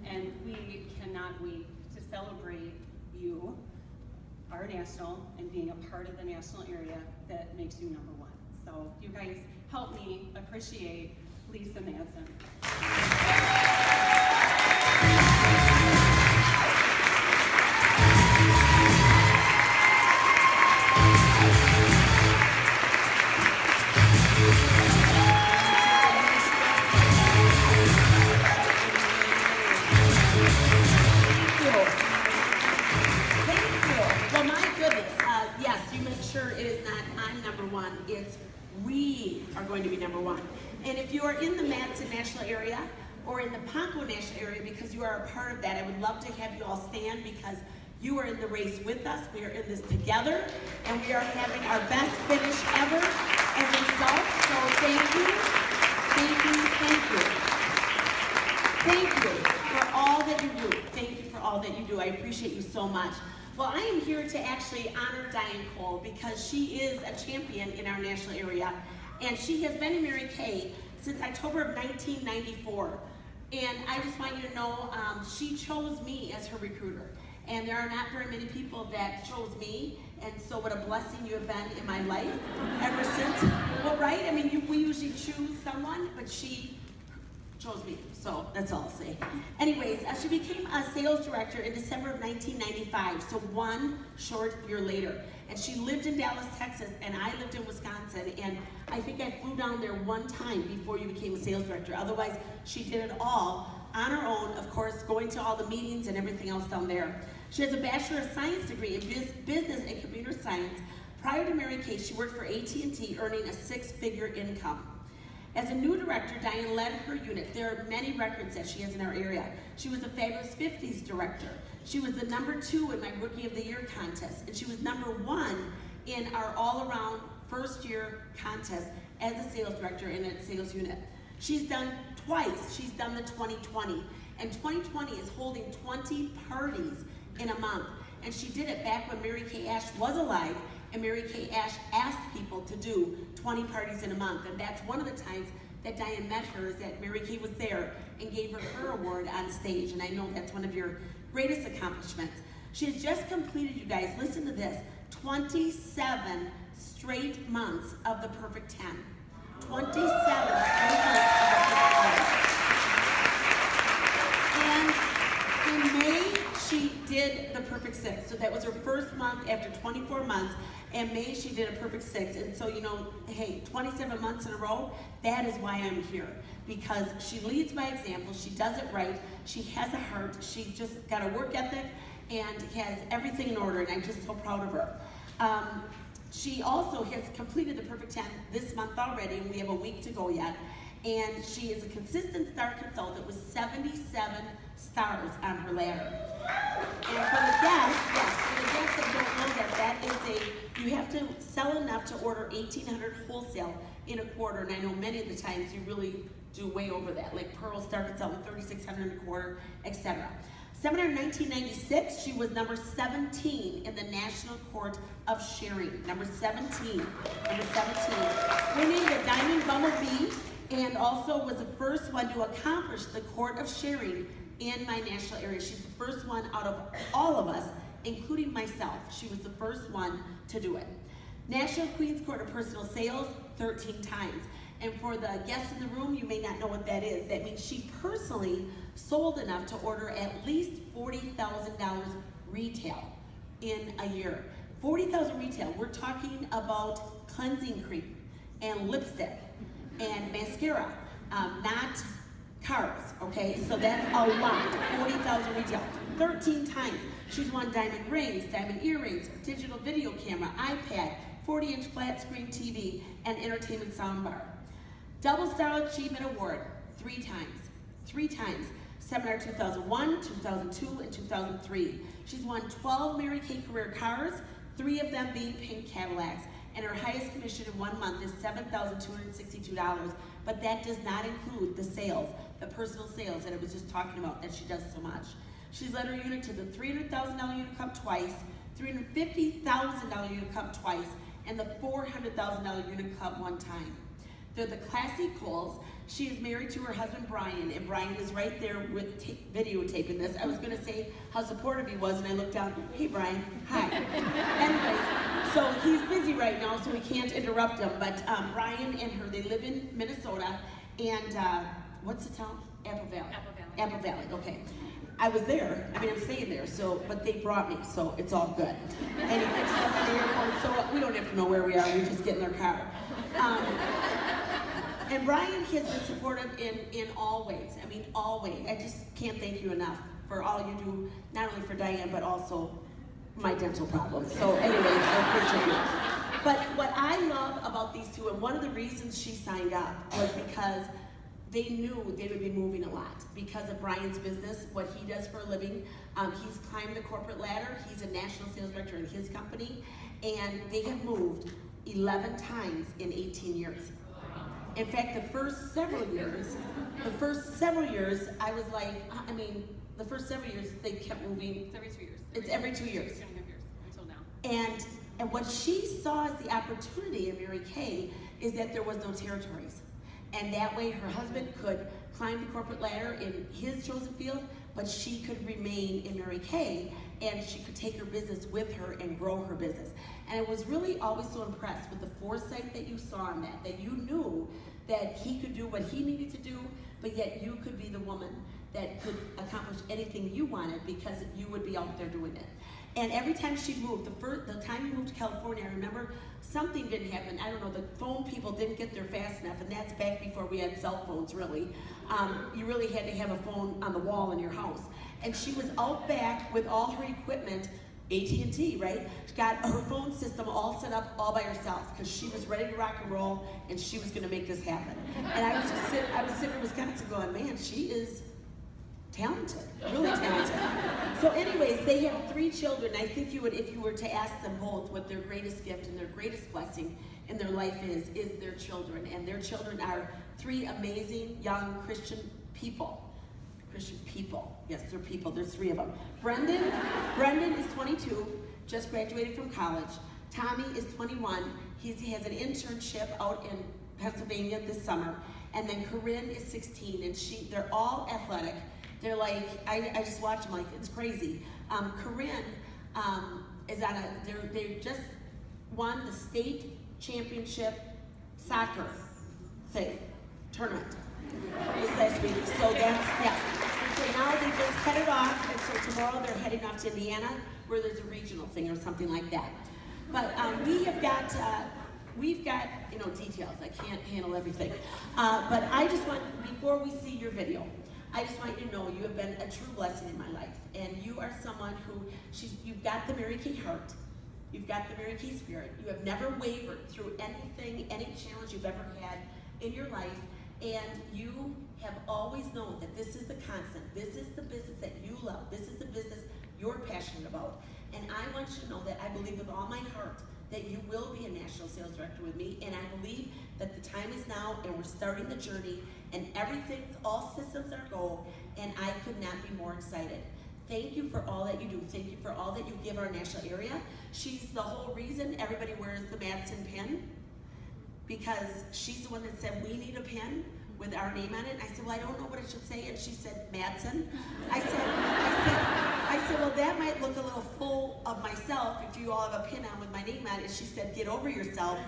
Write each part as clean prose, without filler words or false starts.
And we cannot wait to celebrate you, our national, and being a part of the national area that makes you number one. So you guys help me appreciate Lisa Manson. It's we are going to be number one. And if you are in the Madison National area or in the Ponco National area, because you are a part of that, I would love to have you all stand because you are in the race with us. We are in this together, and we are having our best finish ever as a result. So thank you, thank you, thank you. Thank you for all that you do. Thank you for all that you do. I appreciate you so much. Well, I am here to actually honor Diane Cole because she is a champion in our national area, and she has been in Mary Kay since October of 1994. And I just want you to know, she chose me as her recruiter. And there are not very many people that chose me, and so what a blessing you have been in my life ever since. Well, right? I mean, we usually choose someone, but she chose me, so that's all I'll say. Anyways, she became a sales director in December of 1995, so 1 short year later. And she lived in Dallas, Texas, and I lived in Wisconsin, and I think I flew down there 1 time before you became a sales director. Otherwise, she did it all on her own, of course, going to all the meetings and everything else down there. She has a Bachelor of Science degree in Business and Computer Science. Prior to Mary Kay, she worked for AT&T, earning a 6-figure income. As a new director, Diane led her unit. There are many records that she has in our area. She was the Fabulous 50s director. She was the #2 in my Rookie of the Year contest, and she was #1 in our all-around first-year contest as a sales director in a sales unit. She's done twice. She's done the 2020, and 2020 is holding 20 parties in a month, and she did it back when Mary Kay Ash was alive, and Mary Kay Ash asked people to do 20 parties in a month, and that's one of the times that Diane met her, is that Mary Kay was there and gave her award on stage, and I know that's one of your greatest accomplishments. She has just completed, you guys, listen to this, 27 straight months of the Perfect 10. 27 straight months of the Perfect 10. And in May, she did the Perfect 6. So that was her first month after 24 months. In May, she did a Perfect 6. And so, you know, hey, 27 months in a row, that is why I'm here. Because she leads by example, she does it right, she has a heart, she's just got a work ethic, and has everything in order, and I'm just so proud of her. She also has completed the Perfect 10 this month already, and we have a week to go yet. And she is a consistent star consultant with 77 stars on her ladder. And for the guests, yes, for the guests that don't know that is you have to sell enough to order 1,800 wholesale in a quarter, and I know many of the times you really do way over that, like Pearl star consultant, 3,600 in a quarter, etc. 1996, she was number 17 in the National Court of Sharing. Number 17. Winning the Diamond Bumblebee, and also was the first one to accomplish the Court of Sharing in my national area. She's the first one out of all of us, including myself. She was the first one to do it. National Queen's Court of Personal Sales, 13 times. And for the guests in the room, you may not know what that is. That means she personally sold enough to order at least $40,000 retail in a year. 40,000 retail. We're talking about cleansing cream and lipstick and mascara, not cars, okay? So that's a lot, 40,000 retail. 13 times. She's won diamond rings, diamond earrings, digital video camera, iPad, 40-inch flat screen TV, and entertainment soundbar. Double Star Achievement Award, 3 times. 3 times. Seminar 2001, 2002, and 2003. She's won 12 Mary Kay career cars, 3 of them being pink Cadillacs, and her highest commission in 1 month is $7,262, but that does not include the sales, the personal sales that I was just talking about that she does so much. She's led her unit to the $300,000 Unit Cup twice, $350,000 Unit Cup twice, and the $400,000 Unit Cup 1 time. They're the classy Coles. She is married to her husband Brian, and Brian is right there with videotaping this. I was gonna say how supportive he was, and I looked down, hey Brian, hi. Anyways, so he's busy right now, so we can't interrupt him, but Brian and her, they live in Minnesota, and what's the town? Apple Valley. Apple Valley, okay. I was there, I mean, I'm staying there, so, but they brought me, so it's all good. And he picks us up at the airport, so we don't have to know where we are, we just get in our car. And Brian has been supportive in all ways, I mean, all ways. I just can't thank you enough for all you do, not only for Diane, but also my dental problems. So anyways, I appreciate it. But what I love about these two, and one of the reasons she signed up was because they knew they would be moving a lot because of Brian's business, what he does for a living. He's climbed the corporate ladder. He's a national sales director in his company, and they have moved 11 times in 18 years. In fact, the first several years, I was like, I mean, the first several years they kept moving. It's every 2 years. It's every 2 years. 2.5 years until now. And what she saw as the opportunity in Mary Kay is that there was no territories. And that way her husband could climb the corporate ladder in his chosen field, but she could remain in Mary Kay, and she could take her business with her and grow her business. And I was really always so impressed with the foresight that you saw in that you knew that he could do what he needed to do, but yet you could be the woman that could accomplish anything you wanted because you would be out there doing it. And every time she moved, the time you moved to California, I remember something didn't happen. I don't know, the phone people didn't get there fast enough, and that's back before we had cell phones, really. You really had to have a phone on the wall in your house. And she was out back with all her equipment, AT&T, right? She got her phone system all set up all by herself because she was ready to rock and roll, and she was gonna make this happen. And I was sitting in Wisconsin going, man, she is talented, really talented. So anyways, they have 3 children. I think you would, if you were to ask them both what their greatest gift and their greatest blessing in their life is their children. And their children are 3 amazing young Christian people. Christian people, yes, they're people, there's 3 of them. Brendan is 22, just graduated from college. Tommy is 21, he has an internship out in Pennsylvania this summer. And then Corinne is 16, and they're all athletic. They're like, I just watch them like it's crazy. Corinne is on they just won the state championship soccer tournament this last week. So so now they just headed off, and so tomorrow they're heading off to Indiana where there's a regional thing or something like that. But we've got details. I can't handle everything. But I just want, before we see your video, I just want you to know you have been a true blessing in my life. And you are someone who, you've got the Mary Kay heart. You've got the Mary Kay spirit. You have never wavered through anything, any challenge you've ever had in your life. And you have always known that this is the constant. This is the business that you love. This is the business you're passionate about. And I want you to know that I believe with all my heart that you will be a national sales director with me, and I believe that the time is now, and we're starting the journey, and everything, all systems are go, and I could not be more excited. Thank you for all that you do. Thank you for all that you give our national area. She's the whole reason everybody wears the Madsen pin, because she's the one that said, we need a pin with our name on it. I said, well, I don't know what it should say, and she said, Madsen. I said, well, that might look a little full of myself if you all have a pin on with my name on it. She said, get over yourself.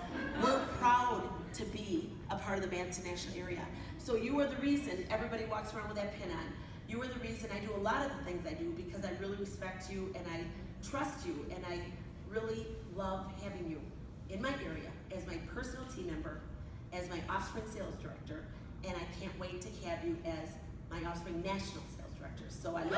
We're proud to be a part of the Madsen National Area. So you are the reason everybody walks around with that pin on. You are the reason I do a lot of the things I do, because I really respect you and I trust you, and I really love having you in my area as my personal team member, as my Offspring sales director, and I can't wait to have you as my Offspring national sales director. So I love